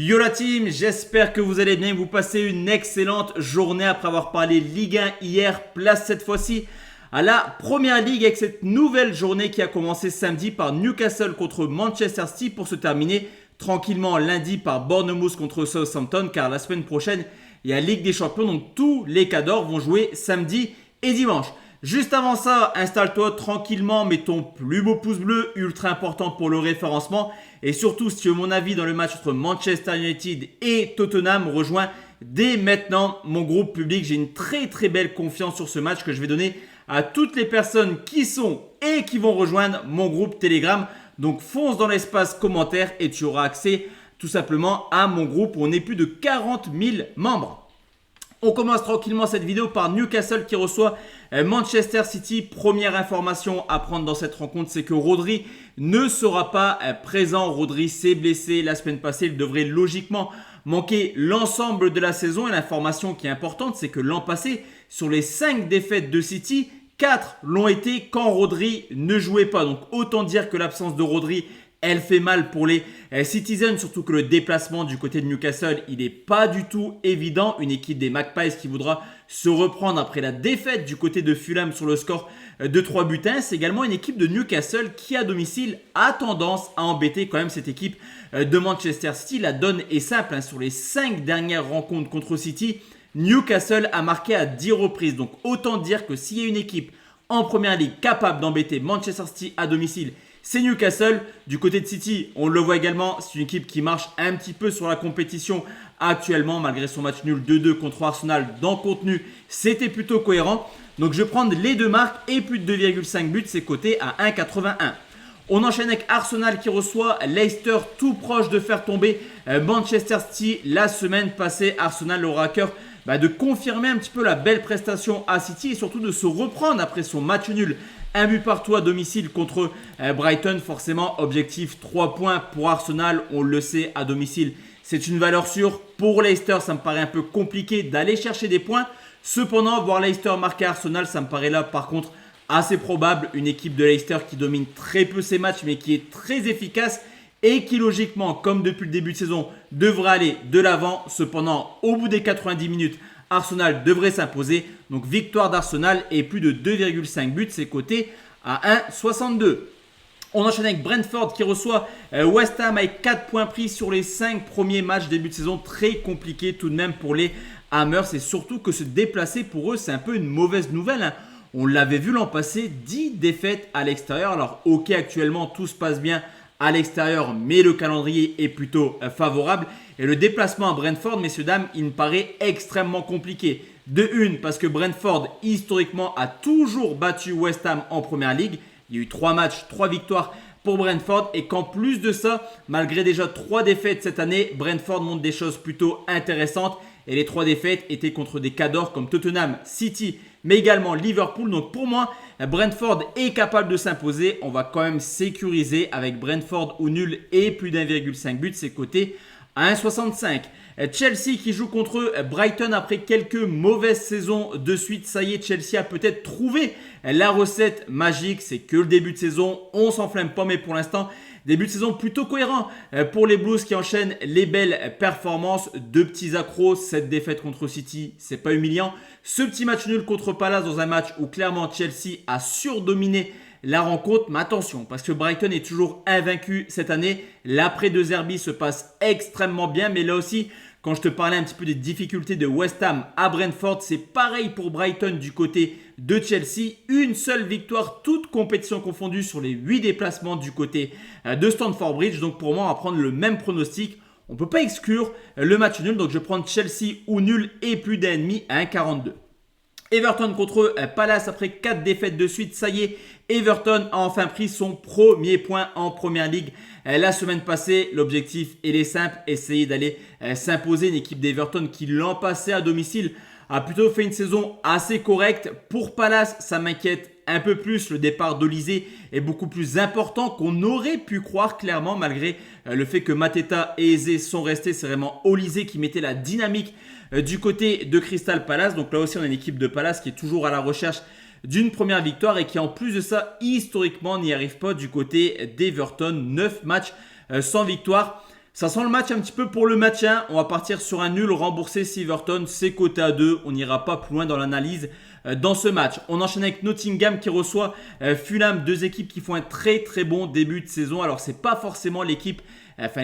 Yo la team, j'espère que vous allez bien, vous passez une excellente journée après avoir parlé Ligue 1 hier. Place cette fois-ci à la Première Ligue avec cette nouvelle journée qui a commencé samedi par Newcastle contre Manchester City pour se terminer tranquillement lundi par Bournemouth contre Southampton, car la semaine prochaine il y a Ligue des Champions, donc tous les cadors vont jouer samedi et dimanche. Juste avant ça, installe-toi tranquillement, mets ton plus beau pouce bleu, ultra important pour le référencement. Et surtout, si tu veux mon avis dans le match entre Manchester United et Tottenham, rejoins dès maintenant mon groupe public. J'ai une très belle confiance sur ce match que je vais donner à toutes les personnes qui sont et qui vont rejoindre mon groupe Telegram. Donc fonce dans l'espace commentaire et tu auras accès tout simplement à mon groupe où on est plus de 40 000 membres. On commence tranquillement cette vidéo par Newcastle qui reçoit Manchester City. Première information à prendre dans cette rencontre, c'est que Rodri ne sera pas présent. Rodri s'est blessé la semaine passée. Il devrait logiquement manquer l'ensemble de la saison. Et l'information qui est importante, c'est que l'an passé, sur les 5 défaites de City, 4 l'ont été quand Rodri ne jouait pas. Donc autant dire que l'absence de Rodri, elle fait mal pour les Citizens, surtout que le déplacement du côté de Newcastle, il n'est pas du tout évident. Une équipe des Magpies qui voudra se reprendre après la défaite du côté de Fulham sur le score de 3-1. C'est également une équipe de Newcastle qui, à domicile, a tendance à embêter quand même cette équipe de Manchester City. La donne est simple, sur les 5 dernières rencontres contre City, Newcastle a marqué à 10 reprises. Donc autant dire que s'il y a une équipe en Première Ligue capable d'embêter Manchester City à domicile, c'est Newcastle. Du côté de City, on le voit également, c'est une équipe qui marche un petit peu sur la compétition actuellement, malgré son match nul 2-2 contre Arsenal. Dans le contenu, c'était plutôt cohérent. Donc je vais prendre les deux marques et plus de 2,5 buts, c'est coté à 1,81. On enchaîne avec Arsenal qui reçoit Leicester, tout proche de faire tomber Manchester City la semaine passée. Arsenal aura à cœur de confirmer un petit peu la belle prestation à City et surtout de se reprendre après son match nul. Un but partout à domicile contre Brighton. Forcément, objectif 3 points pour Arsenal. On le sait, à domicile, c'est une valeur sûre. Pour Leicester, ça me paraît un peu compliqué d'aller chercher des points. Cependant, voir Leicester marquer Arsenal, ça me paraît là par contre assez probable. Une équipe de Leicester qui domine très peu ses matchs mais qui est très efficace et qui logiquement, comme depuis le début de saison, devrait aller de l'avant. Cependant, au bout des 90 minutes, Arsenal devrait s'imposer. Donc victoire d'Arsenal et plus de 2,5 buts, c'est coté à 1,62. On enchaîne avec Brentford qui reçoit West Ham avec 4 points pris sur les 5 premiers matchs début de saison. Très compliqué tout de même pour les Hammers. C'est surtout que se déplacer pour eux, c'est un peu une mauvaise nouvelle. On l'avait vu l'an passé, 10 défaites à l'extérieur. Alors ok, actuellement tout se passe bien à l'extérieur, mais le calendrier est plutôt favorable. Et le déplacement à Brentford, messieurs, dames, il me paraît extrêmement compliqué. De une, parce que Brentford, historiquement, a toujours battu West Ham en Première Ligue. Il y a eu 3 matchs, 3 victoires pour Brentford. Et qu'en plus de ça, malgré déjà 3 défaites cette année, Brentford montre des choses plutôt intéressantes. Et les 3 défaites étaient contre des cadors comme Tottenham, City, mais également Liverpool. Donc pour moi, Brentford est capable de s'imposer. On va quand même sécuriser avec Brentford ou nul et plus d'1,5 but. C'est coté à 1,65. Chelsea qui joue contre Brighton après quelques mauvaises saisons de suite. Ça y est, Chelsea a peut-être trouvé la recette magique. C'est que le début de saison. On s'enflamme pas, mais pour l'instant, début de saison plutôt cohérent pour les Blues qui enchaînent les belles performances. 2 petits accros, cette défaite contre City, c'est pas humiliant. Ce petit match nul contre Palace dans un match où clairement Chelsea a surdominé la rencontre. Mais attention, parce que Brighton est toujours invaincu cette année. L'après de Zerbi se passe extrêmement bien, mais là aussi, quand je te parlais un petit peu des difficultés de West Ham à Brentford, c'est pareil pour Brighton du côté de Chelsea. Une seule victoire, toute compétition confondue sur les 8 déplacements du côté de Stamford Bridge. Donc pour moi, on va prendre le même pronostic. On ne peut pas exclure le match nul. Donc je vais prendre Chelsea ou nul et plus d'1,5 à 1,42. Everton contre Palace après 4 défaites de suite. Ça y est, Everton a enfin pris son premier point en Première Ligue la semaine passée. L'objectif, il est simple, essayer d'aller s'imposer. Une équipe d'Everton qui l'an passé à domicile a plutôt fait une saison assez correcte. Pour Palace, ça m'inquiète un peu plus. Le départ d'Olysée est beaucoup plus important qu'on aurait pu croire clairement, malgré le fait que Mateta et Eze sont restés. C'est vraiment Olysée qui mettait la dynamique du côté de Crystal Palace. Donc là aussi, on a une équipe de Palace qui est toujours à la recherche d'une première victoire et qui en plus de ça, historiquement, n'y arrive pas du côté d'Everton. 9 matchs sans victoire. Ça sent le match un petit peu pour le maintien. On va partir sur un nul remboursé si Everton. C'est coté à 2. On n'ira pas plus loin dans l'analyse dans ce match. On enchaîne avec Nottingham qui reçoit Fulham. Deux équipes qui font un très très bon début de saison. Alors c'est pas forcément les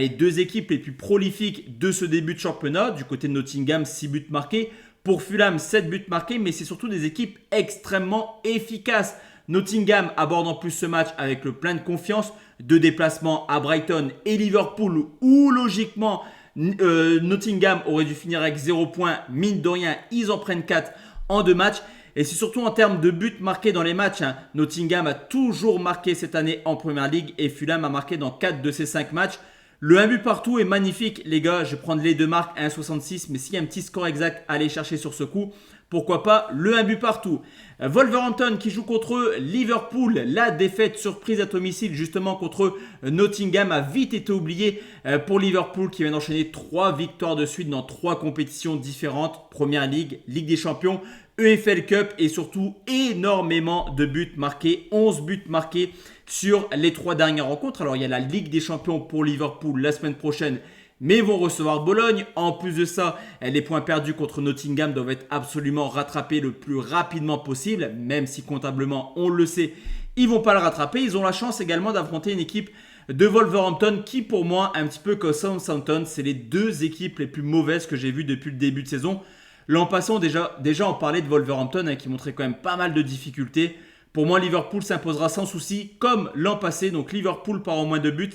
deux équipes les plus prolifiques de ce début de championnat. Du côté de Nottingham, 6 buts marqués. Pour Fulham, 7 buts marqués. Mais c'est surtout des équipes extrêmement efficaces. Nottingham aborde en plus ce match avec le plein de confiance. Deux déplacements à Brighton et Liverpool où logiquement Nottingham aurait dû finir avec 0 points. Mine de rien, ils en prennent 4 en 2 matchs. Et c'est surtout en termes de buts marqués dans les matchs. Nottingham a toujours marqué cette année en Premier League et Fulham a marqué dans 4 de ses 5 matchs. Le 1 but partout est magnifique, les gars. Je vais prendre les deux marques, 1,66. Mais s'il y a un petit score exact à aller chercher sur ce coup, pourquoi pas le 1 but partout. Wolverhampton qui joue contre Liverpool. La défaite surprise à domicile justement contre Nottingham a vite été oubliée pour Liverpool qui vient d'enchaîner 3 victoires de suite dans 3 compétitions différentes. Première Ligue, Ligue des Champions, EFL Cup et surtout énormément de buts marqués. 11 buts marqués sur les 3 dernières rencontres. Alors il y a la Ligue des Champions pour Liverpool la semaine prochaine. Mais ils vont recevoir Bologne. En plus de ça, les points perdus contre Nottingham doivent être absolument rattrapés le plus rapidement possible. Même si comptablement, on le sait, ils ne vont pas le rattraper. Ils ont la chance également d'affronter une équipe de Wolverhampton qui pour moi, un petit peu comme Southampton, c'est les deux équipes les plus mauvaises que j'ai vues depuis le début de saison. L'an passant, déjà on parlait de Wolverhampton qui montrait quand même pas mal de difficultés. Pour moi, Liverpool s'imposera sans souci comme l'an passé. Donc Liverpool par au moins 2 buts.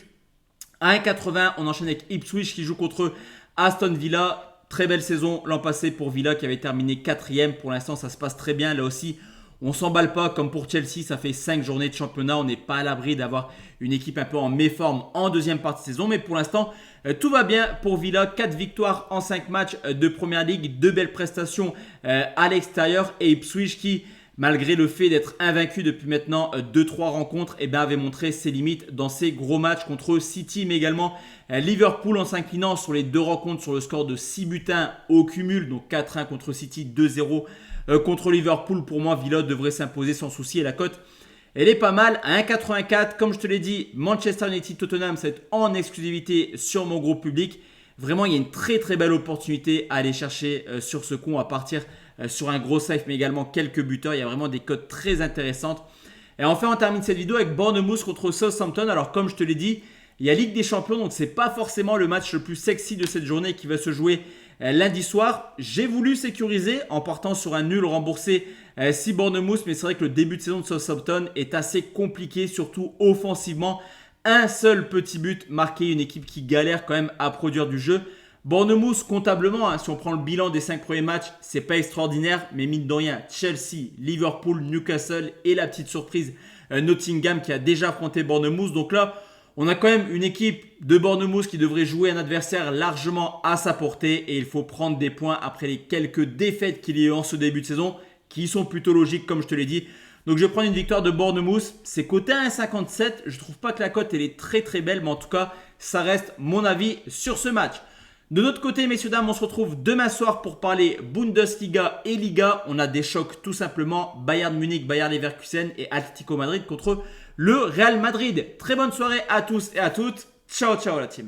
À 1,80, on enchaîne avec Ipswich qui joue contre Aston Villa. Très belle saison l'an passé pour Villa qui avait terminé 4e. Pour l'instant, ça se passe très bien. Là aussi, on ne s'emballe pas comme pour Chelsea. Ça fait 5 journées de championnat. On n'est pas à l'abri d'avoir une équipe un peu en méforme en deuxième partie de saison. Mais pour l'instant, tout va bien pour Villa. 4 victoires en 5 matchs de Première Ligue. 2 belles prestations à l'extérieur. Et Ipswich qui, malgré le fait d'être invaincu depuis maintenant 2-3 rencontres, avait montré ses limites dans ses gros matchs contre City, mais également Liverpool en s'inclinant sur les 2 rencontres sur le score de 6 buts 1 au cumul, donc 4-1 contre City, 2-0 contre Liverpool. Pour moi, Villa devrait s'imposer sans souci et la cote, elle est pas mal à 1,84. Comme je te l'ai dit, Manchester United Tottenham, c'est en exclusivité sur mon groupe public. Vraiment, il y a une très très belle opportunité à aller chercher sur ce coup à partir sur un gros safe, mais également quelques buteurs. Il y a vraiment des cotes très intéressantes. Et enfin, on termine cette vidéo avec Bournemouth contre Southampton. Alors, comme je te l'ai dit, il y a Ligue des Champions, donc ce n'est pas forcément le match le plus sexy de cette journée qui va se jouer lundi soir. J'ai voulu sécuriser en partant sur un nul remboursé si Bournemouth, mais c'est vrai que le début de saison de Southampton est assez compliqué, surtout offensivement. Un seul petit but marqué, une équipe qui galère quand même à produire du jeu. Bournemouth, comptablement, si on prend le bilan des 5 premiers matchs, c'est pas extraordinaire, mais mine de rien, Chelsea, Liverpool, Newcastle et la petite surprise Nottingham qui a déjà affronté Bournemouth. Donc là, on a quand même une équipe de Bournemouth qui devrait jouer un adversaire largement à sa portée et il faut prendre des points après les quelques défaites qu'il y a eu en ce début de saison qui sont plutôt logiques comme je te l'ai dit. Donc je vais prendre une victoire de Bournemouth, c'est coté à 1,57, je trouve pas que la cote elle est très très belle, mais en tout cas ça reste mon avis sur ce match. De notre côté, messieurs, dames, on se retrouve demain soir pour parler Bundesliga et Liga. On a des chocs tout simplement. Bayern Munich, Bayer Leverkusen et Atlético Madrid contre le Real Madrid. Très bonne soirée à tous et à toutes. Ciao, ciao la team.